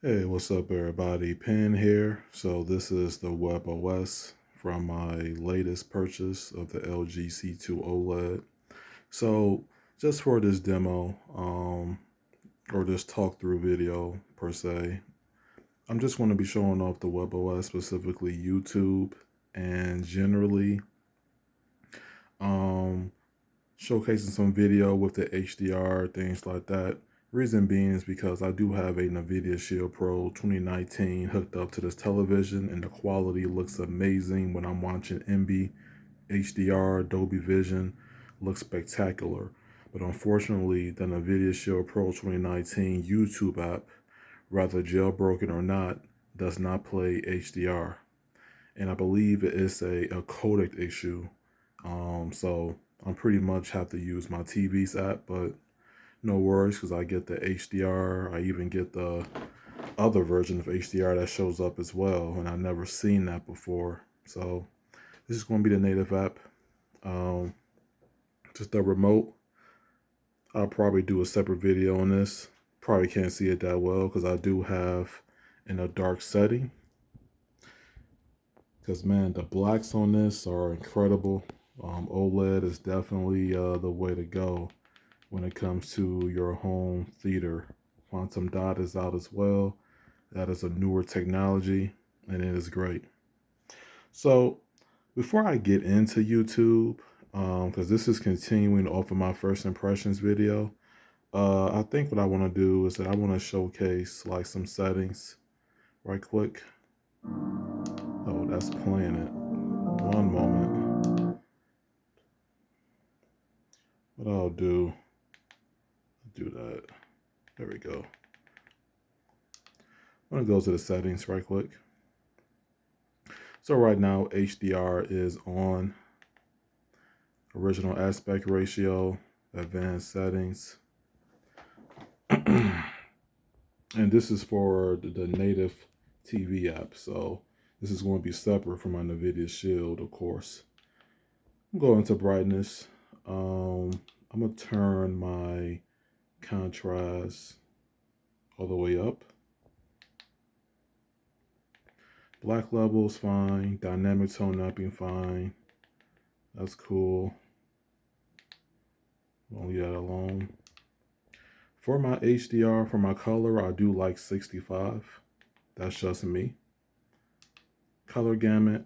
Hey, what's up, everybody? Pen here. So this is the WEBOS from my latest purchase of the LG C2 OLED. So just for this demo, or this talk through video per se, I'm just going to be showing off the WebOS, specifically YouTube, and generally um, showcasing some video with the HDR, things like that. Reason being is because I do have a NVIDIA Shield Pro 2019 hooked up to this television, and the quality looks amazing when I'm watching MB, HDR, Dolby Vision, looks spectacular. But unfortunately, the NVIDIA Shield Pro 2019 YouTube app, rather jailbroken or not, does not play HDR. And I believe it is a codec issue. So I'm pretty much have to use my TV's app, but no worries because I get the HDR. I even get the other version of HDR that shows up as well, and I've never seen that before. So this is going to be the native app. Just the remote. I'll probably do a separate video on this. Probably can't see it that well because I do have in a dark setting. Because man, the blacks on this are incredible. OLED is definitely the way to go when it comes to your home theater. Quantum dot is out as well. That is a newer technology, and it is great. So before I get into YouTube, because this is continuing off of my first impressions video, I think what I want to do is that I want to showcase like some settings right quick. Oh, that's playing it. One moment. What I'll do that. There we go. I'm gonna go to the settings right quick. So right now HDR is on, original aspect ratio, advanced settings. And this is for the native TV app. So this is going to be separate from my NVIDIA Shield, of course. I'm going to brightness. I'm going to turn my contrast all the way up. Black level is fine. Dynamic tone mapping fine. That's cool. I'll leave that alone. For my HDR, for my color, I do like 65. That's just me. Color gamut,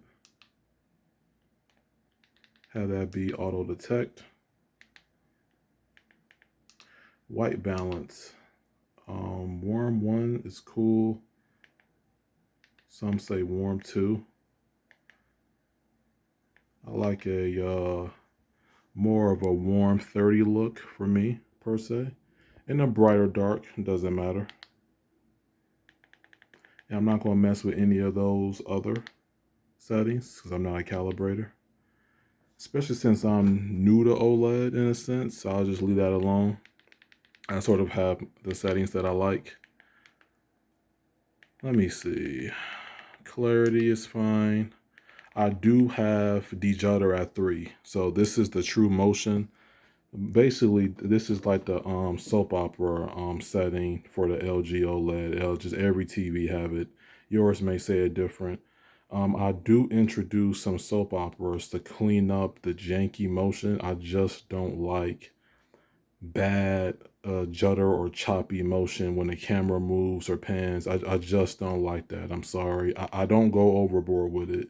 have that be auto detect. White balance, warm 1 is cool. Some say warm 2. I like a more of a warm 30 look for me per se. And a brighter dark, doesn't matter. And I'm not going to mess with any of those other settings because I'm not a calibrator. Especially since I'm new to OLED in a sense, so I'll just leave that alone. I sort of have the settings that I like. Let me see. Clarity is fine. I do have de-judder at 3. So this is the true motion. Basically, this is like the soap opera setting for the LG OLED. Just every TV have it. Yours may say it different. I do introduce some soap operas to clean up the janky motion. I just don't like bad judder or choppy motion when the camera moves or pans. I just don't like that. I'm sorry. I don't go overboard with it.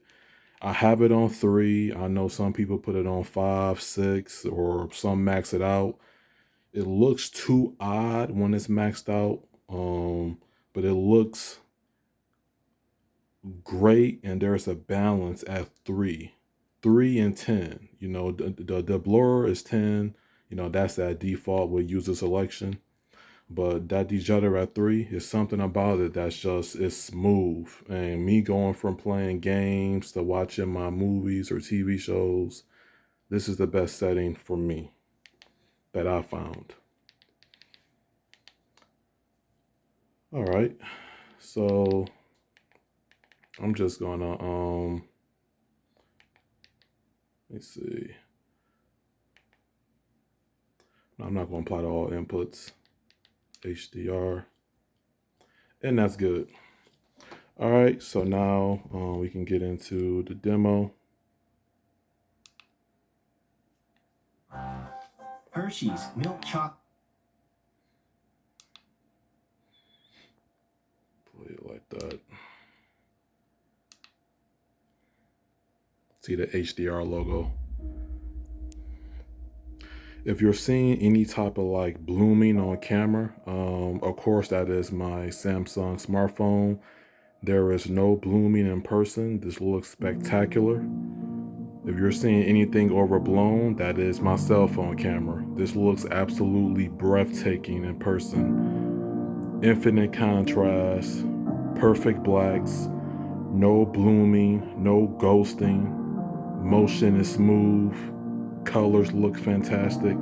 I have it on 3. I know some people put it on 5, 6, or some max it out. It looks too odd when it's maxed out, but it looks great, and there's a balance at 3. 3 and 10. You know, the blur is 10. You know, that's that default with user selection. But that de-judder at 3 is something about it that's just, it's smooth. And me going from playing games to watching my movies or TV shows, this is the best setting for me that I found. All right, so I'm just gonna, let's see. I'm not gonna apply to all inputs. HDR. and that's good. All right, so now we can get into the demo. Hershey's milk chocolate. Play it like that. See the HDR logo. If you're seeing any type of like blooming on camera, of course that is my Samsung smartphone. There is no blooming in person. This looks spectacular. If you're seeing anything overblown, that is my cell phone camera. This looks absolutely breathtaking in person. Infinite contrast, perfect blacks, no blooming, no ghosting. Motion is smooth. Colors look fantastic.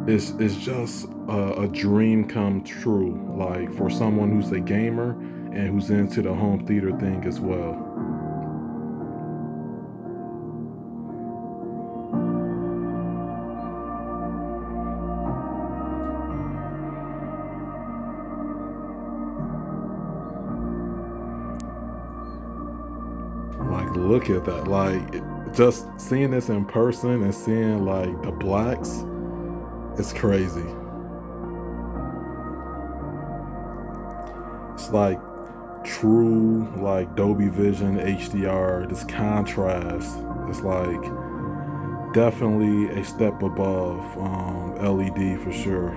It's just a dream come true, like for someone who's a gamer and who's into the home theater thing as well. Like, look at that. Like, just seeing this in person and seeing like the blacks, it's crazy. It's like true like Dolby Vision HDR, this contrast. It's like definitely a step above LED for sure.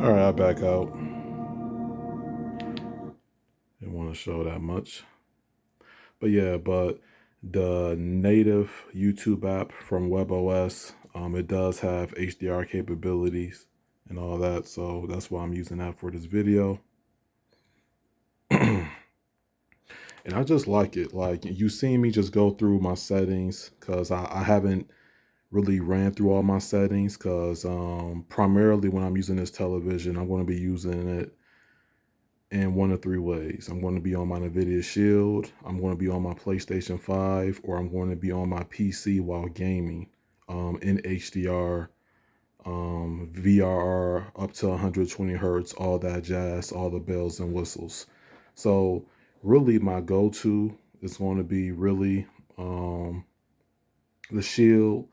All right, I back out. Didn't want to show that much. But yeah, but the native YouTube app from WEBOS, it does have HDR capabilities and all that. So that's why I'm using that for this video. And I just like it. Like, you seen me just go through my settings because I haven't really ran through all my settings because primarily when I'm using this television, I'm going to be using it in one of three ways. I'm going to be on my NVIDIA Shield, I'm going to be on my PlayStation 5, or I'm going to be on my PC while gaming in HDR, VRR, up to 120 hertz, all that jazz, all the bells and whistles. So really my go-to is going to be really the Shield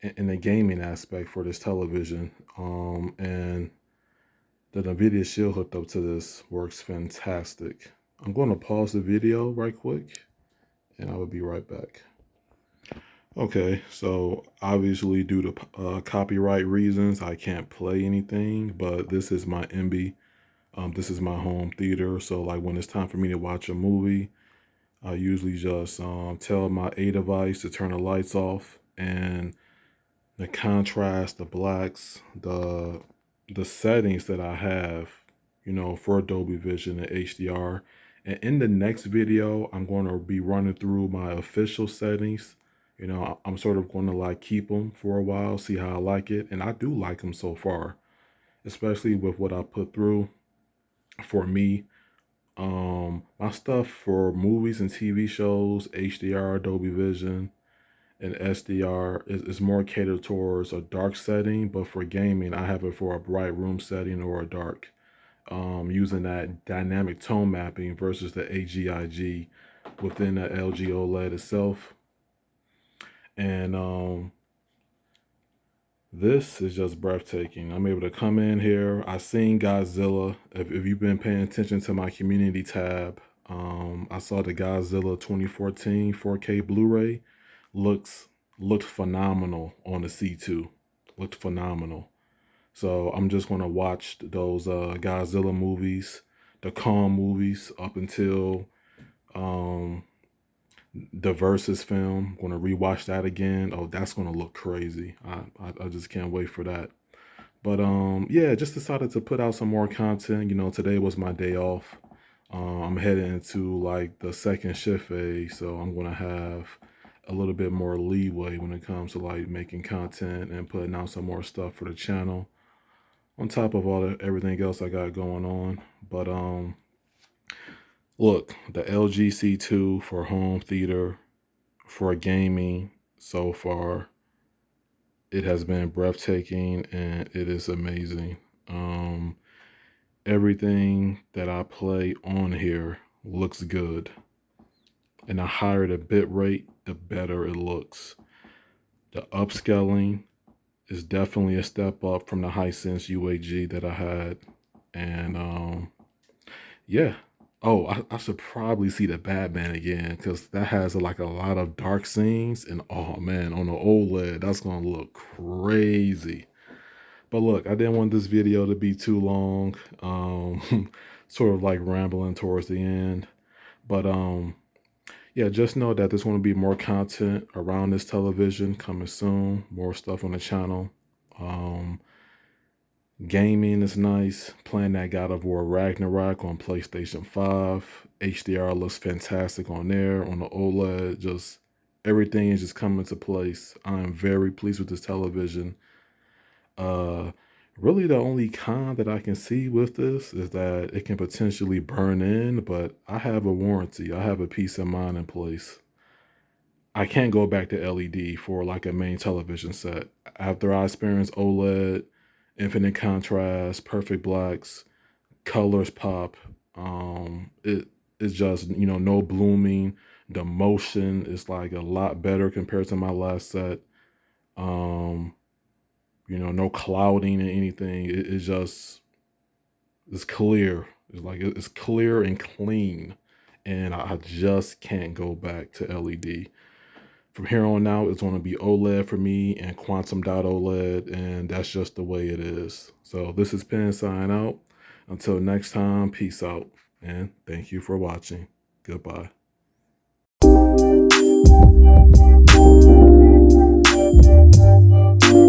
and the gaming aspect for this television. And the NVIDIA Shield hooked up to this works fantastic. I'm going to pause the video right quick and I will be right back. Okay, so obviously due to copyright reasons, I can't play anything, but this is my MB. This is my home theater. So like when it's time for me to watch a movie, I usually just tell my A device to turn the lights off, and the contrast, the blacks, the settings that I have, you know, for Dolby Vision and HDR. And in the next video, I'm going to be running through my official settings. You know, I'm sort of going to like keep them for a while, see how I like it. And I do like them so far, especially with what I put through for me. My stuff for movies and TV shows, HDR, Dolby Vision, and SDR is more catered towards a dark setting, but for gaming, I have it for a bright room setting or a dark, using that dynamic tone mapping versus the AGIG within the LG OLED itself. And this is just breathtaking. I'm able to come in here. I seen Godzilla. If you've been paying attention to my community tab, I saw the Godzilla 2014 4K Blu-ray. Looked phenomenal on the C2. Looked phenomenal. So I'm just gonna watch those Godzilla movies, the Kong movies, up until the Versus film. I'm gonna rewatch that again. Oh, that's gonna look crazy. I just can't wait for that. But yeah, just decided to put out some more content. You know, today was my day off. I'm heading into like the second shift phase, so I'm gonna have a little bit more leeway when it comes to like making content and putting out some more stuff for the channel, on top of everything else I got going on. But look, the LG C2 for home theater, for gaming, so far. It has been breathtaking and it is amazing. Everything that I play on here looks good. And the higher the bit rate, the better it looks. The upscaling is definitely a step up from the Hisense UAG that I had. And yeah. Oh, I should probably see the Batman again because that has like a lot of dark scenes. And oh man, on the OLED, that's gonna look crazy. But look, I didn't want this video to be too long. Sort of like rambling towards the end. But yeah, just know that there's going to be more content around this television coming soon. More stuff on the channel. Gaming is nice. Playing that God of War Ragnarok on PlayStation 5. HDR looks fantastic on there. On the OLED, just everything is just coming to place. I'm very pleased with this television. Really the only con that I can see with this is that it can potentially burn in, but I have a warranty. I have a peace of mind in place. I can't go back to LED for like a main television set. After I experienced OLED, infinite contrast, perfect blacks, colors pop, it's just, no blooming. The motion is like a lot better compared to my last set. No clouding and anything. It's clear. It's clear and clean. And I just can't go back to LED. From here on out, it's going to be OLED for me and Quantum.OLED, and that's just the way it is. So this is Penn signing out. Until next time, peace out, and thank you for watching. Goodbye.